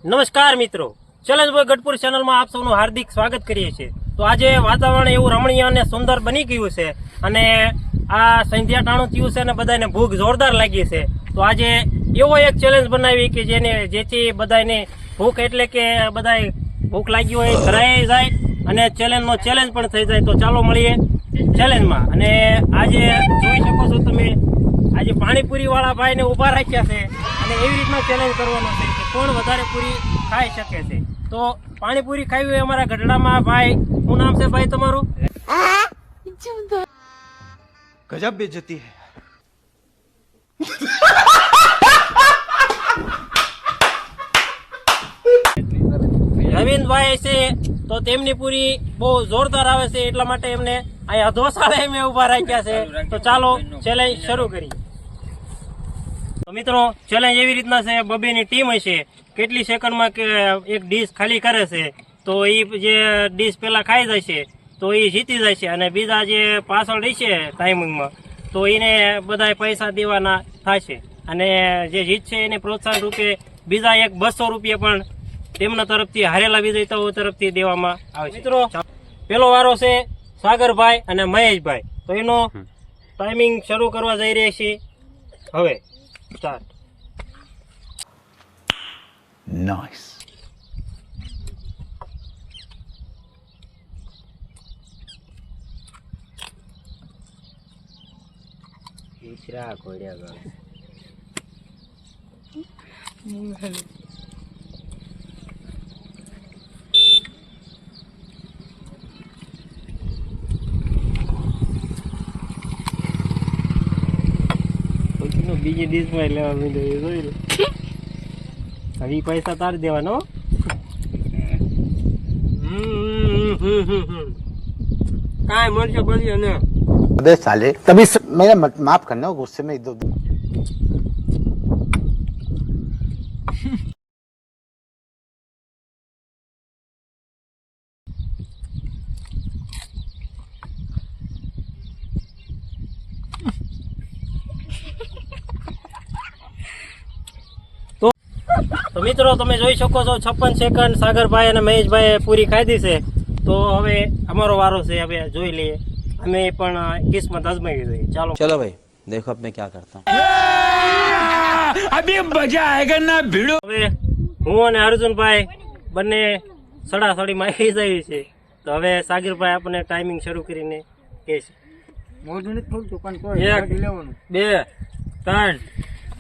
નમસ્કાર મિત્રો, challenge boy Gadhpur ચેનલમાં આપ સૌનું હાર્દિક સ્વાગત કરીએ છીએ। તો આજે વાતાવરણ એવું રમણીય અને સુંદર બની ગયું છે અને આ સંધ્યા ટાણું થયું છે અને બધાને ભૂખ જોરદાર લાગી છે। તો આજે એવો એક ચેલેન્જ બનાવી કે જેથી બધાને ભૂખ એટલે કે બધાય ભૂખ લાગી હોય ધરાઈ જાય અને ચેલેન્જનો ચેલેન્જ પણ થઈ જાય। તો ચાલો મળીએ ચેલેન્જમાં। અને આજે જોઈ શકો છો તમે, આજે પાણીપુરી વાળા ભાઈને ઉભા રાખ્યા છે અને એવી રીતના ચેલેન્જ કરવાનો છે કે કોણ વધારે પૂરી ખાઈ શકે છે। તો પાણીપુરી ખાવી હોય અમારા ગઢડામાં ભાઈ, શું નામ છે ભાઈ તમારું? गजब बेइज्जती है। રવિન્દ્રભાઈ છે તો તેમની પૂરી બહુ જોરદાર આવે છે, એટલા માટે એમને અહીંયા ધોસાળે મેં ઉભા રાખ્યા છે। તો ચાલો ચેલેન્જ શરૂ કરીએ। તો મિત્રો, ચેલેન્જ એવી રીતના છે, બબેની ટીમ હશે, કેટલી સેકન્ડમાં એક ડીશ ખાલી કરે છે તો એ જે ડીશ પેલા ખાઈ જાય છે તો એ જીતી જાય છે અને બીજા જે પાછળ રહેશે ટાઈમિંગમાં તો એને બધા પૈસા દેવાના થશે અને જે જીતશે એને પ્રોત્સાહન રૂપે બીજા એક 200 રૂપિયા પણ તેમના તરફથી હારેલા વિજેતાઓ તરફથી દેવામાં આવે છે। મિત્રો, પેલો વારો છે સાગરભાઈ અને મહેશભાઈ, તો એનો ટાઈમિંગ શરૂ કરવા જઈ રહ્યા છીએ હવે। સ્ટાર્ટ। नाइस। બીજી ડીશ માં લેવા માંડ્યો, જોઈ લો। હવે પૈસા તાર દેવાનો। કાંઈ મળશે બોલીએ ને। अबे साले तभी मेरा माफ करना, गुस्से में इधर તો મિત્રો, તમે જોઈ શકો છો 56 સેકન્ડ સાગરભાઈ અને મહેશભાઈ પૂરી ખાધી છે। તો હવે અમારો વારો છે, હવે જોઈ લઈએ, અમે પણ કિસ્મત અજમાવી જોઈએ। ચાલો चलो भाई देखो अब मैं क्या करता हूँ। अभी मजा आएगा ना भिड़ो। હવે હું અને અર્જુનભાઈ બંને સડાસડીમાં આવી જાય છે। તો હવે સાગરભાઈ આપણને ટાઈમિંગ શરૂ કરીને કહેશે। 1 2 3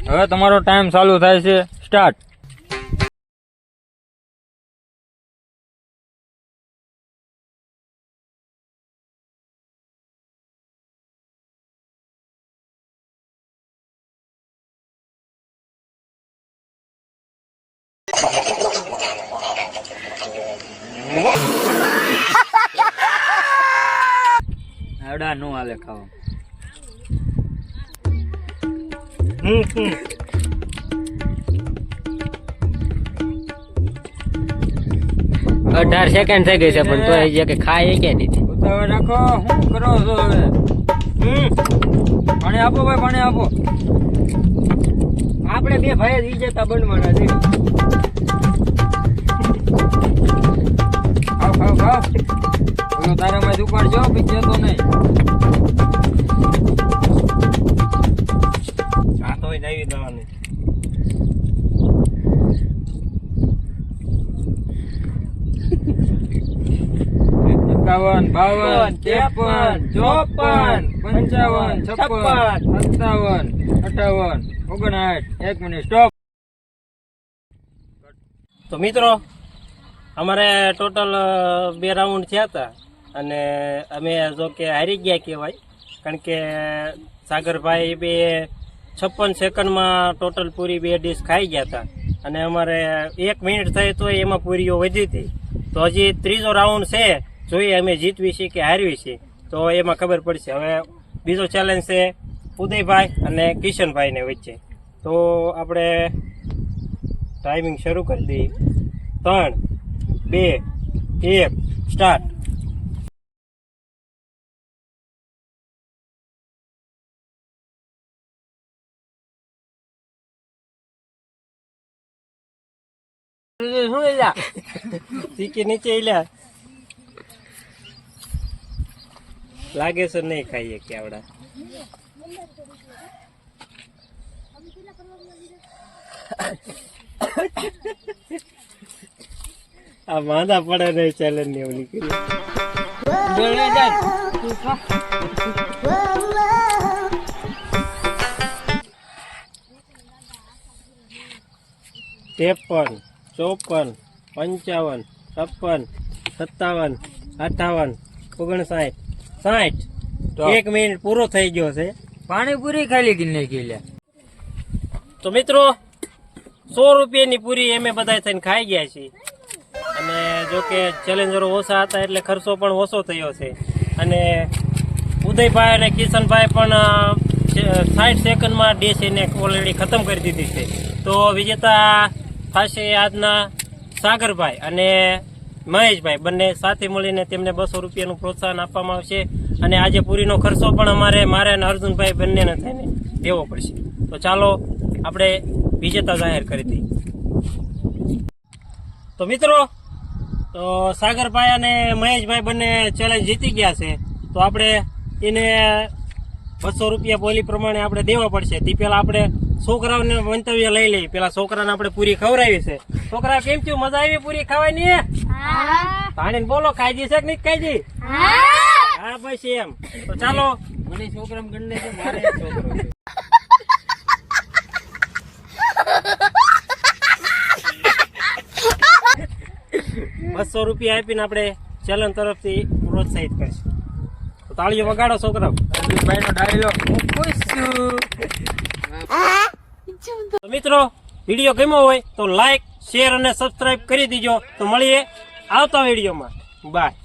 હવે તમારો ટાઈમ ચાલુ થાય છે। સ્ટાર્ટ। આવડા નો હાલે ખાવા। 18 સેકન્ડ થઈ ગઈ છે પણ તો એ કે ખાય કે નથી। ઉતાવળ રાખો, શું કરો છો હવે? પાણી આપો ભાઈ, પાણી આપો। આપણે બે ભાઈ વિજેતા બનવાના છે। ખાવ ખાવ ખાવ, ઓલો તારામાં જ ઉપાડજો, બીજે તો નહીં। આ તો નવી દવાની। એકાવન, 52, 53, 54, 55, 56, 57, 58, 59। 1 મિનિટ સ્ટોપ। તો મિત્રો, અમારે ટોટલ 2 રાઉન્ડ થયા હતા અને અમે જો કે હારી ગયા કહેવાય, કારણ કે સાગરભાઈ 56 સેકન્ડમાં ટોટલ પૂરી 2 ડીશ ખાઈ ગયા હતા અને અમારે 1 મિનિટ થઈ તો એમાં પૂરીઓ વધી હતી। તો હજી ત્રીજો રાઉન્ડ છે, જોઈએ અમે જીતવી છે કે હારવી છે તો એમાં ખબર પડશે। હવે બીજો ચેલેન્જ છે ઉદયભાઈ અને કિશનભાઈને વચ્ચે। તો આપણે ટાઈમિંગ શરૂ કરી દઈએ। 3 2 1 સ્ટાર્ટ। શું એલા સીકી નીચે લ્યા લાગે છે નહીં ખાઈએ કે આવડા આ માંદા પડે નહીં ચેલેન્જ ની ઓલી કરી જોડે જા તું ખા 53, 54, 55, 56, 57, 58, 59, 60 1 મિનિટ પૂરો થઈ ગયો છે પાણીપુરી ખાલી કે નહીં ગયેલા તો મિત્રો 100 રૂપિયાની પૂરી અમે બધા થઈને ખાઈ ગયા છીએ અને જો કે ચેલેન્જરો ઓછા હતા એટલે ખર્ચો પણ ઓછો થયો છે અને ઉદયભાઈ અને કિશનભાઈ પણ 60 સેકન્ડમાં ડીશ એને ઓલરેડી ખતમ કરી દીધી છે તો વિજેતા થશે આજના સાગરભાઈ અને મહેશભાઈ બંને સાથે મળીને તેમને 200 રૂપિયાનું પ્રોત્સાહન આપવામાં આવશે અને આજે પૂરીનો ખર્ચો પણ મારે અને અર્જુનભાઈ બંનેને થઈને દેવો પડશે તો ચાલો આપણે વિજેતા જાહેર કરી દઈએ તો મિત્રો તો સાગરભાઈ અને મહેશભાઈ બંને ચેલેન્જ જીતી ગયા છે તો આપણે એને 200 રૂપિયા બોલી પ્રમાણે આપણે દેવા પડશે તે પેલા આપણે છોકરાઓને મંતવ્ય લઈ લઈએ પેલા છોકરાને આપણે પૂરી ખવડાવી છે છોકરા કેમ થયું મજા આવી પૂરી ખાવાની પાણી બોલો ખાઈ છે કે નહીં ખાઈ હા બસ એમ તો ચાલો મને છોકરા ગણને છે મારે છોકરો છે 200 રૂપિયા આપીને આપણે ચેલેન્જ તરફથી પ્રોત્સાહિત કરીશું તો તાળીઓ વગાડો છોકરા ભાઈ નો ડાયલોગ હું ખુશ છું તો મિત્રો વિડીયો ગમ્યો હોય તો લાઈક શેર અને સબસ્ક્રાઇબ કરી દીજો તો મળીએ આવતા વિડીયોમાં બાય